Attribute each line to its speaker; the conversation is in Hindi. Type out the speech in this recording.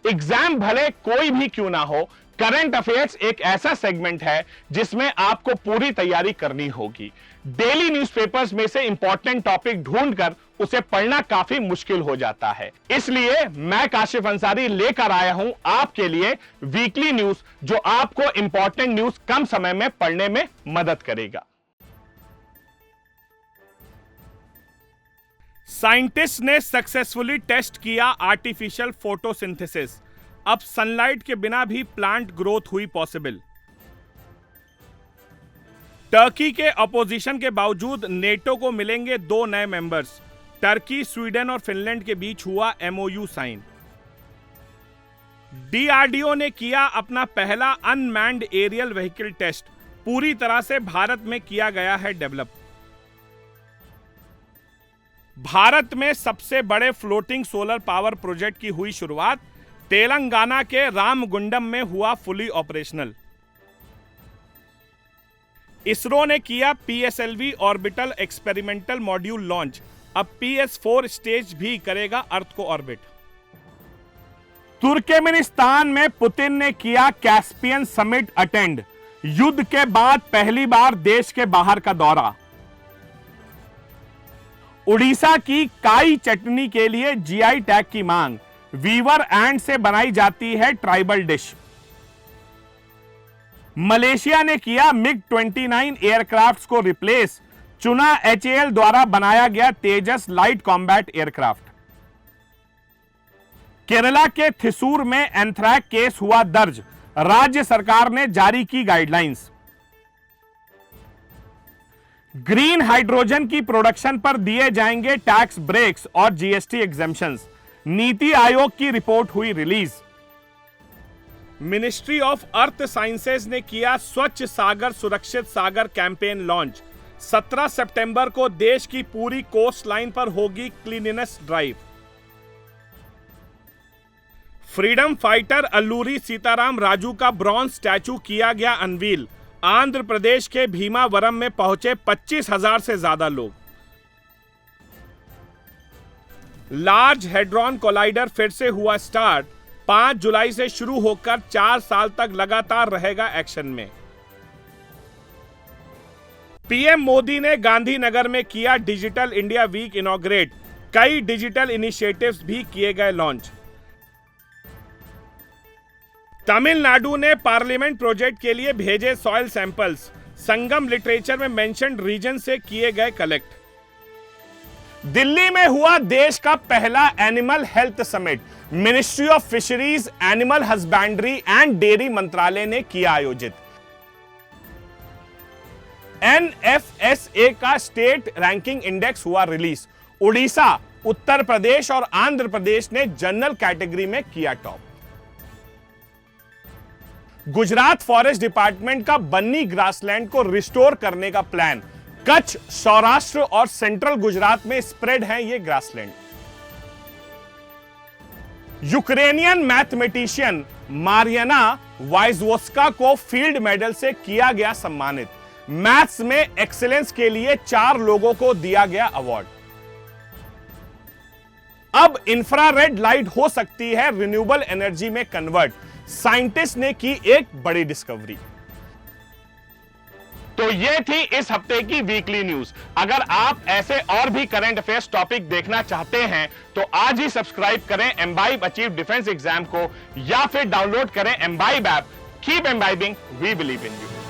Speaker 1: एग्जाम भले कोई भी क्यों ना हो, करंट अफेयर्स एक ऐसा सेगमेंट है जिसमें आपको पूरी तैयारी करनी होगी। डेली न्यूज़पेपर्स में से इंपॉर्टेंट टॉपिक ढूंढकर उसे पढ़ना काफी मुश्किल हो जाता है। इसलिए मैं काशिफ अंसारी लेकर आया हूं आपके लिए वीकली न्यूज, जो आपको इंपॉर्टेंट न्यूज कम समय में पढ़ने में मदद करेगा।
Speaker 2: साइंटिस्ट ने सक्सेसफुली टेस्ट किया आर्टिफिशियल फोटोसिंथेसिस। अब सनलाइट के बिना भी प्लांट ग्रोथ हुई पॉसिबल। टर्की के अपोजिशन के बावजूद नेटो को मिलेंगे 2 नए मेंबर्स। टर्की, स्वीडन और फिनलैंड के बीच हुआ एमओयू साइन। डीआरडीओ ने किया अपना पहला अनमैन्ड एरियल व्हीकल टेस्ट। पूरी तरह से भारत में किया गया है डेवलप। भारत में सबसे बड़े फ्लोटिंग सोलर पावर प्रोजेक्ट की हुई शुरुआत। तेलंगाना के रामगुंडम में हुआ फुली ऑपरेशनल। इसरो ने किया PSLV orbital experimental module launch. अब PS4 स्टेज भी करेगा अर्थ को ऑर्बिट।
Speaker 1: तुर्कमेनिस्तान में पुतिन ने किया कैस्पियन समिट अटेंड। युद्ध के बाद पहली बार देश के बाहर का दौरा। उड़ीसा की काई चटनी के लिए जीआई टैग की मांग। वीवर एंड से बनाई जाती है ट्राइबल डिश। मलेशिया ने किया MiG-29 एयरक्राफ्ट को रिप्लेस। चुना HAL द्वारा बनाया गया तेजस लाइट कॉम्बैट एयरक्राफ्ट। केरला के थिसूर में एंथ्रैक केस हुआ दर्ज। राज्य सरकार ने जारी की गाइडलाइंस। ग्रीन हाइड्रोजन की प्रोडक्शन पर दिए जाएंगे टैक्स ब्रेक्स और जीएसटी एग्जेम्पशंस। नीति आयोग की रिपोर्ट हुई release.
Speaker 2: Ministry of earth sciences ने किया स्वच्छ सागर सुरक्षित सागर कैंपेन लॉन्च। 17 सितंबर को देश की पूरी कोस्ट लाइन पर होगी cleanliness drive. Freedom fighter Alluri Sitaram Raju का ब्रॉन्ज स्टैचू किया गया अनवील। आंध्र प्रदेश के भीमावरम में पहुंचे 25,000 से ज्यादा लोग। लार्ज हेड्रॉन कोलाइडर फिर से हुआ स्टार्ट। 5 जुलाई से शुरू होकर 4 साल तक लगातार रहेगा एक्शन में। पीएम मोदी ने गांधीनगर में किया डिजिटल इंडिया वीक इनॉग्रेट। कई डिजिटल इनिशिएटिव्स भी किए गए लॉन्च। तमिलनाडु ने पार्लियामेंट प्रोजेक्ट के लिए भेजे सॉइल सैंपल्स। संगम लिटरेचर में मेंशन्ड रीजन से किए गए कलेक्ट।
Speaker 1: दिल्ली में हुआ देश का पहला animal health summit. Ministry of fisheries, animal husbandry and dairy मंत्रालय ने किया आयोजित। NFSA का स्टेट रैंकिंग इंडेक्स हुआ रिलीज। उड़ीसा, उत्तर प्रदेश और आंध्र प्रदेश ने जनरल कैटेगरी में किया टॉप। गुजरात फॉरेस्ट डिपार्टमेंट का बन्नी ग्रासलैंड को रिस्टोर करने का प्लान। कच्छ, सौराष्ट्र और सेंट्रल गुजरात में स्प्रेड है ये ग्रासलैंड। यूक्रेनियन मैथमेटिशियन मारियाना वाइजवोस्का को फील्ड मेडल से किया गया सम्मानित। मैथ्स में एक्सीलेंस के लिए 4 लोगों को दिया गया अवार्ड। अब इंफ्रारेड लाइट हो सकती है रिन्यूएबल एनर्जी में कन्वर्ट। साइंटिस्ट ने की एक बड़ी डिस्कवरी। तो ये थी इस हफ्ते की वीकली न्यूज। अगर आप ऐसे और भी करंट अफेयर्स टॉपिक देखना चाहते हैं तो आज ही सब्सक्राइब करें एम्बाइब अचीव डिफेंस एग्जाम को, या फिर डाउनलोड करें Embibe app. Keep embibing, we believe in you.